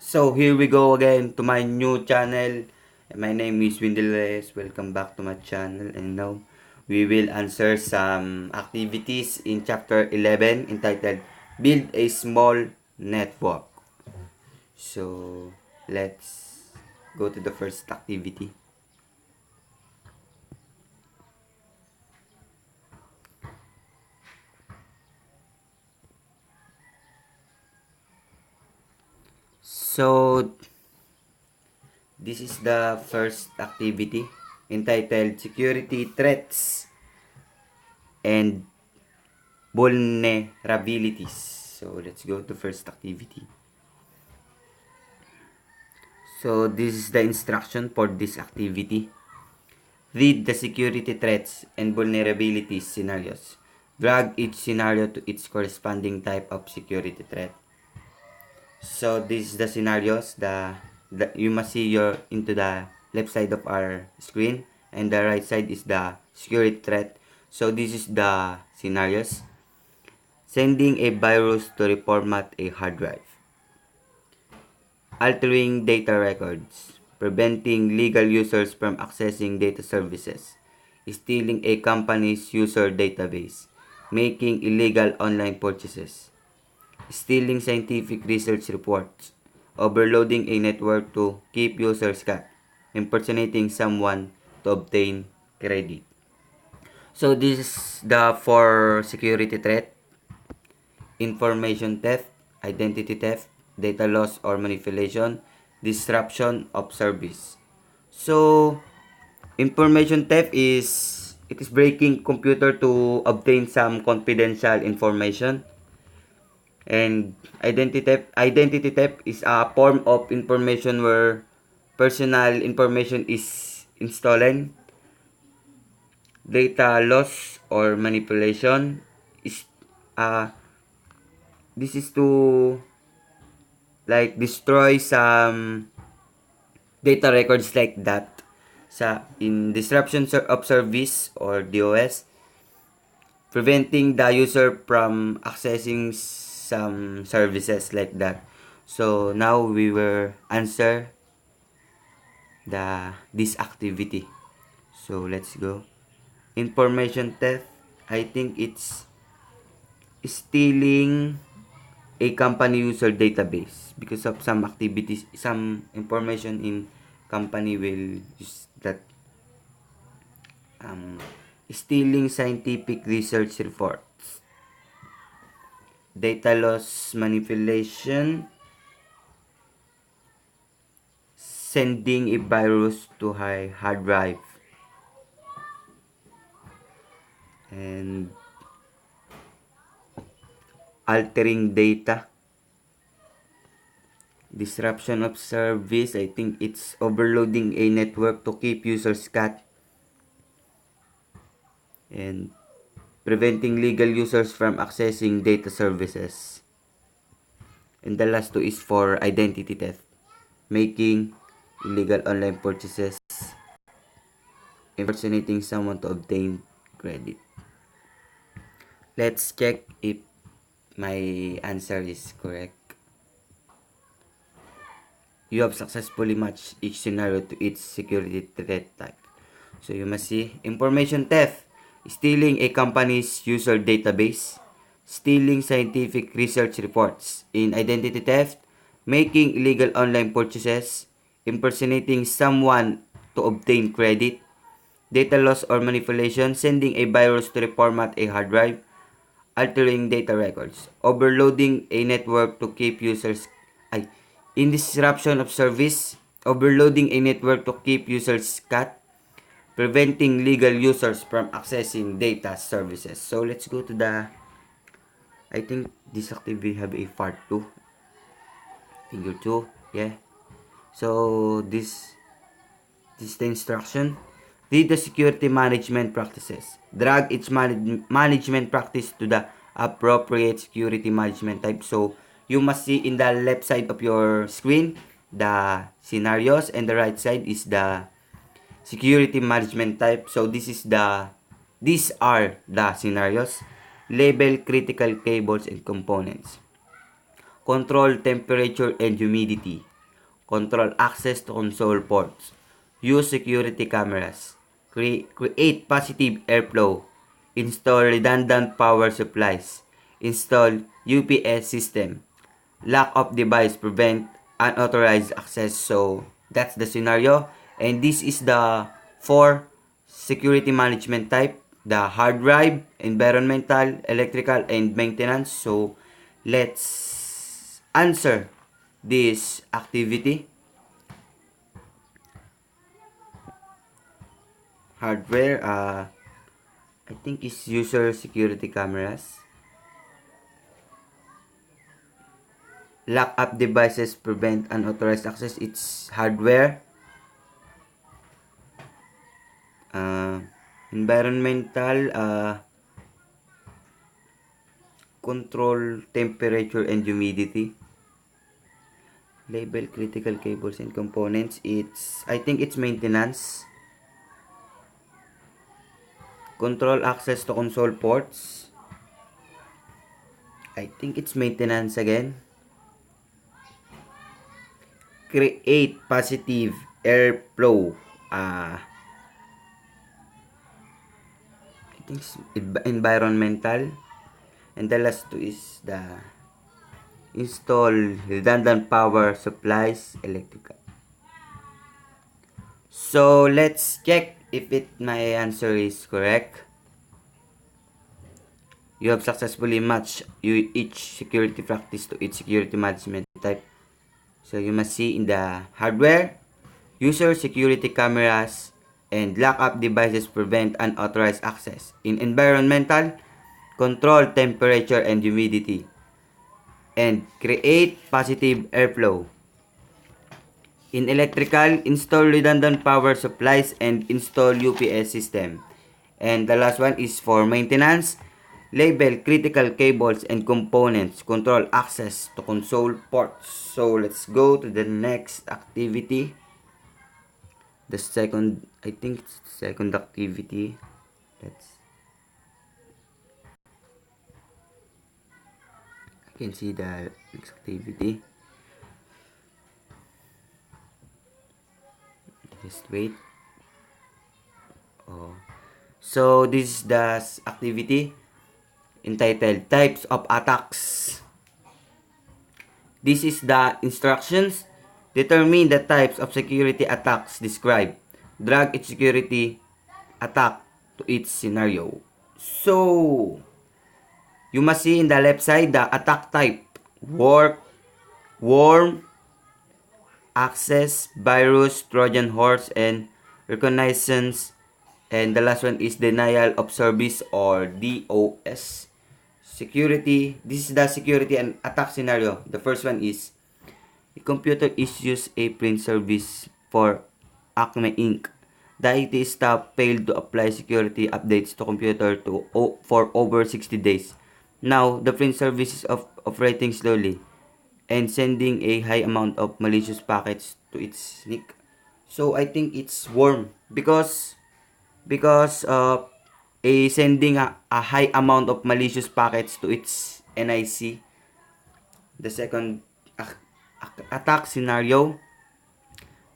So here we go again to my new channel. My name is Windeles. Welcome back to my channel. And now we will answer some activities in chapter 11 entitled Build a Small Network. So let's go to the first activity. So this is the first activity entitled Security Threats and Vulnerabilities. So let's go to first activity. So this is the instruction for this activity. Read the security threats and vulnerabilities scenarios. Drag each scenario to its corresponding type of security threat. So this is the scenarios. The you must see your into the left side of our screen, and the right side is the security threat. So this is the scenarios. Sending a virus to reformat a hard drive. Altering data records, preventing legal users from accessing data services, stealing a company's user database, making illegal online purchases, stealing scientific research reports, overloading a network to keep users cut, impersonating someone to obtain credit. So this is the four security threat: information theft, identity theft, data loss or manipulation, disruption of service. So, information theft is it is breaking computer to obtain some confidential information. And identity theft is a form of information where personal information is stolen. Data loss or manipulation is uh, this is to like destroy some data records like that sa in disruption of service or DOS, preventing the user from accessing some services like that. So now we will answer this activity. So let's go. Information theft, I think it's stealing a company user database because of some activities, some information in company will use that. Stealing scientific research reports, data loss manipulation, sending a virus to hard drive, and altering data. Disruption of service, I think it's overloading a network to keep users cut, and preventing legal users from accessing data services. And the last two is for identity theft, making illegal online purchases, impersonating someone to obtain credit. Let's check if my answer is correct. You have successfully matched each scenario to its security threat type. So you must see information theft, stealing a company's user database, stealing scientific research reports. In identity theft, making illegal online purchases, impersonating someone to obtain credit, data loss or manipulation, sending a virus to reformat a hard drive, altering data records, overloading a network to keep users in disruption of service, overloading a network to keep users cut, preventing legal users from accessing data services. So let's go to I think this activity have a part 2, figure 2, yeah. So this is the instruction. Read the security management practices. Drag each management practice to the appropriate security management type. So you must see in the left side of your screen the scenarios, and the right side is the security management type. So these are the scenarios. Label critical cables and components. Control temperature and humidity. control access to console ports, use security cameras, create positive airflow, install redundant power supplies, install UPS system, lock of device, prevent unauthorized access. So that's the scenario, and this is the 4 security management type: the hard drive, environmental, electrical, and maintenance. So let's answer this activity. Hardware, I think is user security cameras. Lock up devices, prevent unauthorized access. It's hardware. Environmental, control temperature and humidity. Label critical cables and components. I think it's maintenance. Control access to console ports. I think it's maintenance again. Create positive airflow. I think it's environmental. And the last two is the install redundant power supplies, electrical. So let's check if my answer is correct. You have successfully matched each security practice to each security management type. So you must see in the hardware, user security cameras, and lock-up devices prevent unauthorized access. In environmental, control temperature and humidity, and create positive airflow. In electrical, install redundant power supplies and install UPS system. And the last one is for maintenance. Label critical cables and components. Control access to console ports. So let's go to the next activity. The second, I think it's the second activity. I can see the next activity. Just wait. So this is the activity entitled Types of Attacks. This is the instructions. Determine the types of security attacks described. Drag each security attack to its scenario. So, you must see in the left side the attack type. Worm, access, virus, Trojan horse, and reconnaissance. And the last one is denial of service or DOS. Security, this is the security and attack scenario. The first one is a computer issues a print service for Acme Inc. The IT staff failed to apply security updates to computer for over 60 days. Now, the print service is operating slowly and sending a high amount of malicious packets to its NIC. So, I think it's worm because sending a high amount of malicious packets to its NIC. The second attack scenario,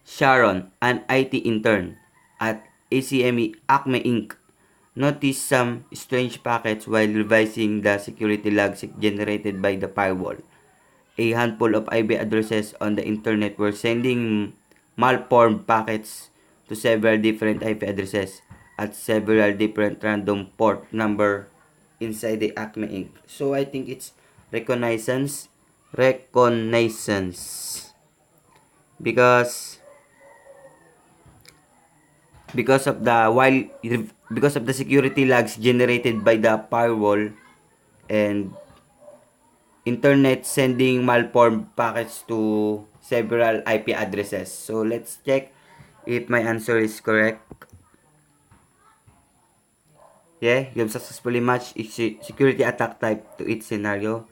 Sharon, an IT intern at ACME Acme Inc., noticed some strange packets while revising the security logs generated by the firewall. A handful of IP addresses on the internet were sending malformed packets to several different IP addresses at several different random port number inside the Acme Inc. So I think it's reconnaissance because of the security logs generated by the firewall and internet sending malformed packets to several IP addresses. So let's check if my answer is correct. Yeah, you have successfully matched each security attack type to its scenario.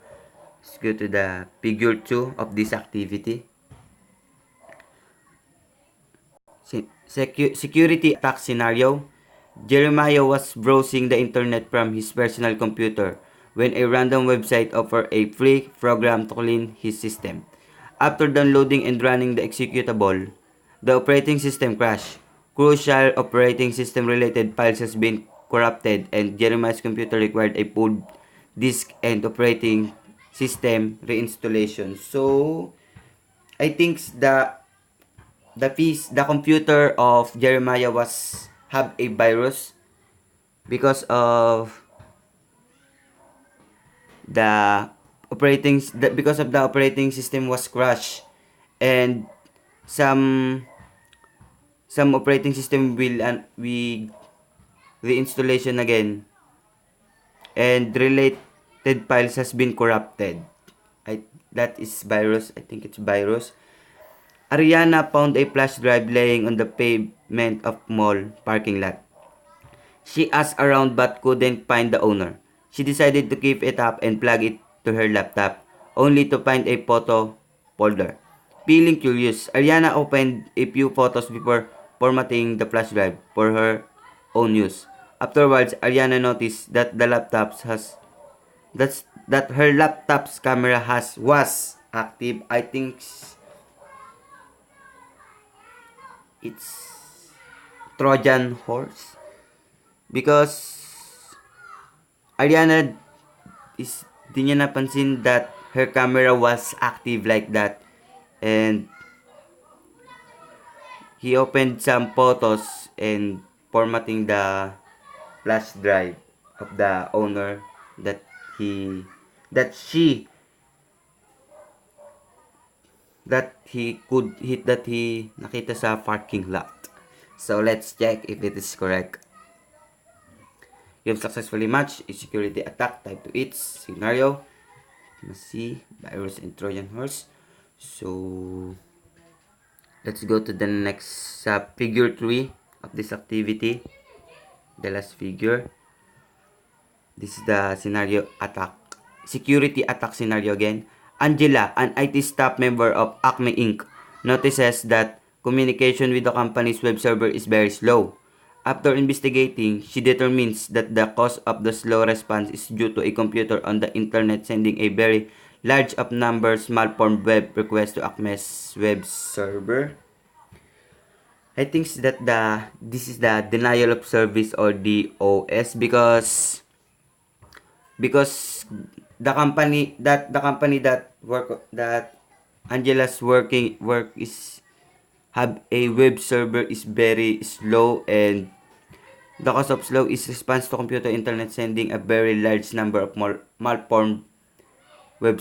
Let's go to the figure 2 of this activity. Security attack scenario. Jeremiah was browsing the internet from his personal computer when a random website offered a free program to clean his system. After downloading and running the executable, the operating system crashed. Crucial operating system related files has been corrupted and Jeremiah's computer required a full disk and operating system reinstallation. So, I think the computer of Jeremiah was have a virus because of the because of the operating system was crashed, and some operating system will we reinstallation again, and related files has been corrupted. That is virus. I think it's virus. Ariana found a flash drive laying on the pavement of mall parking lot. She asked around but couldn't find the owner. She decided to keep it up and plug it to her laptop, only to find a photo folder. Feeling curious, Ariana opened a few photos before formatting the flash drive for her own use. Afterwards, Ariana noticed that her laptop's camera was active. I think it's Trojan horse because Ariana di niya napansin that her camera was active like that, and he opened some photos and formatting the flash drive of the owner that he that she that he could hit that he nakita sa parking lot. So let's check if it is correct. You have successfully matched a security attack type to its scenario. Let's see, virus and Trojan horse. So let's go to the next figure 3 of this activity. The last figure. This is the scenario attack. Security attack scenario again. Angela, an IT staff member of Acme Inc., notices that communication with the company's web server is very slow. After investigating, she determines that the cause of the slow response is due to a computer on the internet sending a very large of numbers malformed web requests to Acme's web server. I think that this is the denial of service or DOS because the company that Angela's work is have a web server is very slow, and the cause of slow is response to computer internet sending a very large number of malformed web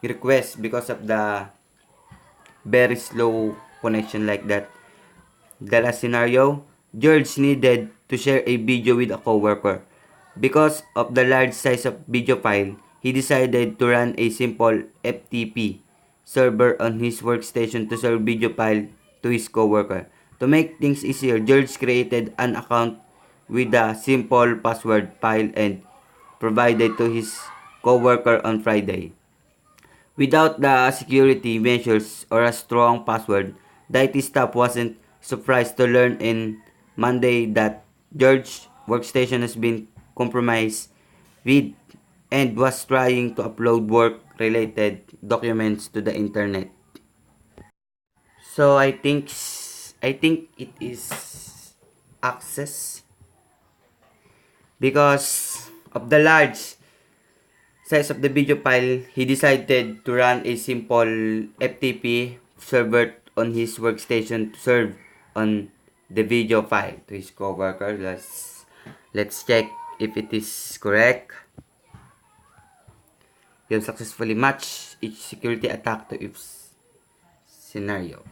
requests because of the very slow connection like that. The last scenario, George needed to share a video with a coworker. Because of the large size of video file, he decided to run a simple FTP server on his workstation to serve video file to his coworker. To make things easier, George created an account with a simple password file and provided to his coworker on Friday. Without the security measures or a strong password, the IT staff wasn't surprised to learn in Monday that George's workstation has been compromised with and was trying to upload work-related documents to the internet. So I think it is access because of the large size of the video file. He decided to run a simple FTP server on his workstation to serve on the video file to his coworker. Let's check if it is correct. You have successfully matched each security attack to its scenario.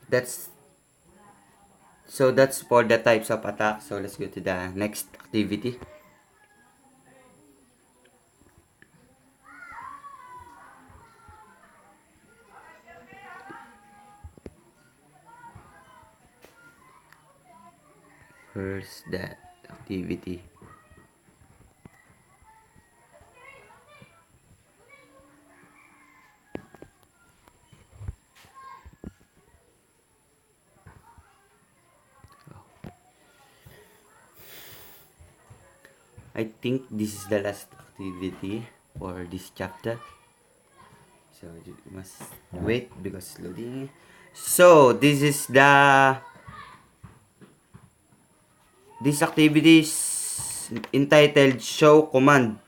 That's that's for the types of attack. So let's go to the next activity. Where's that activity? I think this is the last activity for this chapter. So you must wait because it's loading. So this activity is entitled show command.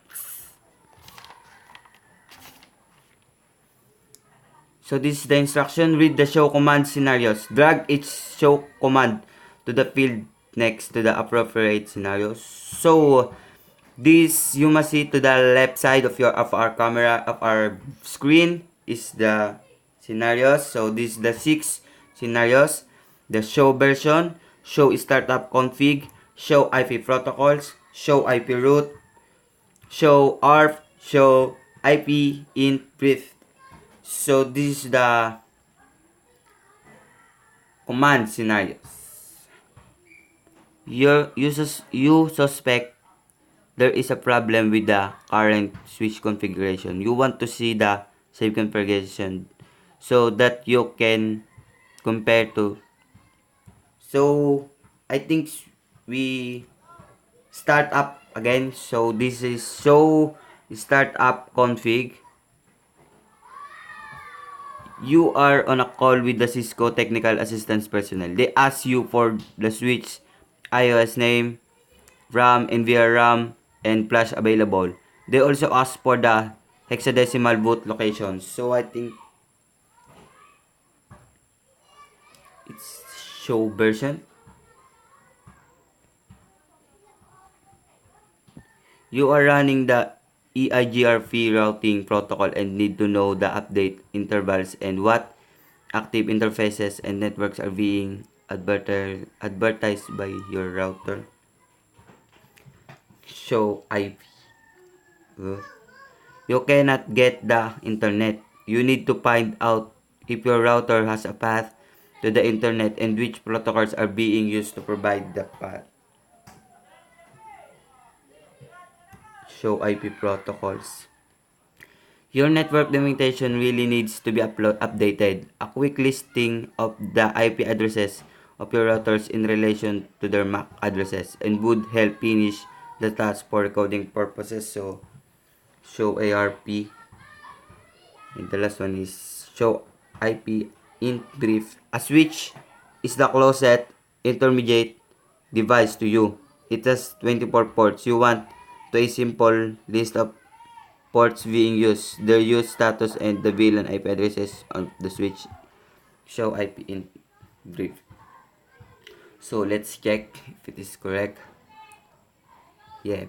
So this is the instruction. Read the show command scenarios. Drag each show command to the field next to the appropriate scenarios. So this you must see to the left side of our camera of our screen is the scenarios. So this is the 6 scenarios. The show version, show startup config, show IP protocols, show IP route, show ARP, show IP in brief. So this is the command scenarios. You suspect there is a problem with the current switch configuration. You want to see the save configuration so that you can compare to. So I think we start up again. So this is show startup config. You are on a call with the Cisco technical assistance personnel. They ask you for the switch iOS name, RAM, NVIDIA RAM, and flash available. They also ask for the hexadecimal boot location. So I think it's show version. You are running the EIGRP routing protocol and need to know the update intervals and what active interfaces and networks are being advertised by your router. Show IP. You cannot get the internet. You need to find out if your router has a path to the internet and which protocols are being used to provide the path. Show IP protocols. Your network limitation really needs to be updated. A quick listing of the IP addresses of your routers in relation to their MAC addresses and would help finish the task for recording purposes. So, show ARP. And the last one is show IP in brief. A switch is the closest intermediate device to you. It has 24 ports. You want to a simple list of ports being used, their use status, and the VLAN IP addresses on the switch. Show IP in brief. So let's check if it is correct. Yeah,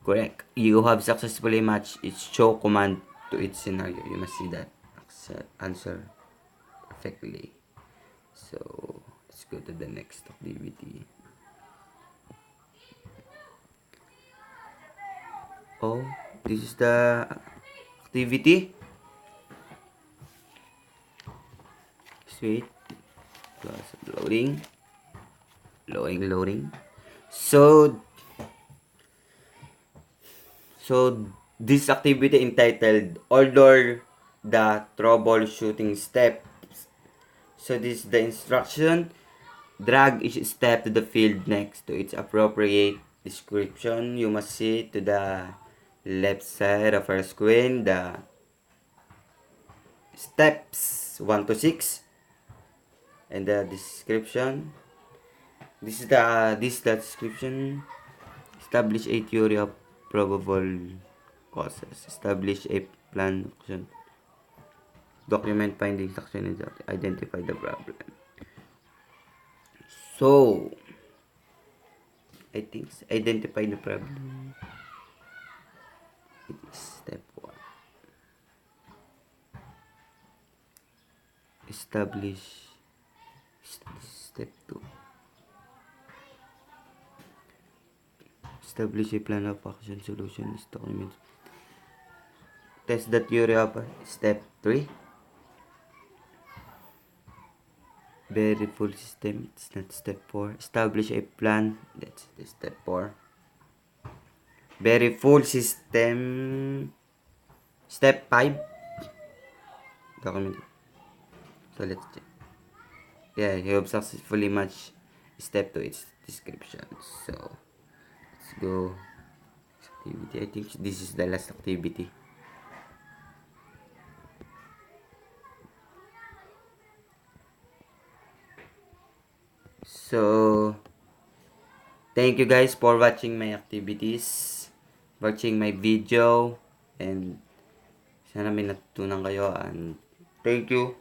correct. You have successfully matched its show command to its scenario. You must see that answer perfectly. So let's go to the next activity. Oh, this is the activity. Sweet. Loading. Loading. So this activity entitled Order the Troubleshooting Steps. So this is the instruction. Drag each step to the field next to its appropriate description. You must see to the left side of our screen the steps 1 to 6 and the description. This is the description. Establish a theory of probable causes. Establish a plan action. Document findings action and identify the problem. So I think identify the problem. It is step 1. Establish step 2. Establish a plan of action solution is document. Test the theory of step 3. Very full system. It's not step 4. Establish a plan. That's the step 4. Very full system. Step 5. Document. So let's check. Yeah, you have successfully matched step 2 its description. So let's go. Activity. I think this is the last activity. So, thank you guys for watching my activities, watching my video, and sana may natutunan kayo, and thank you.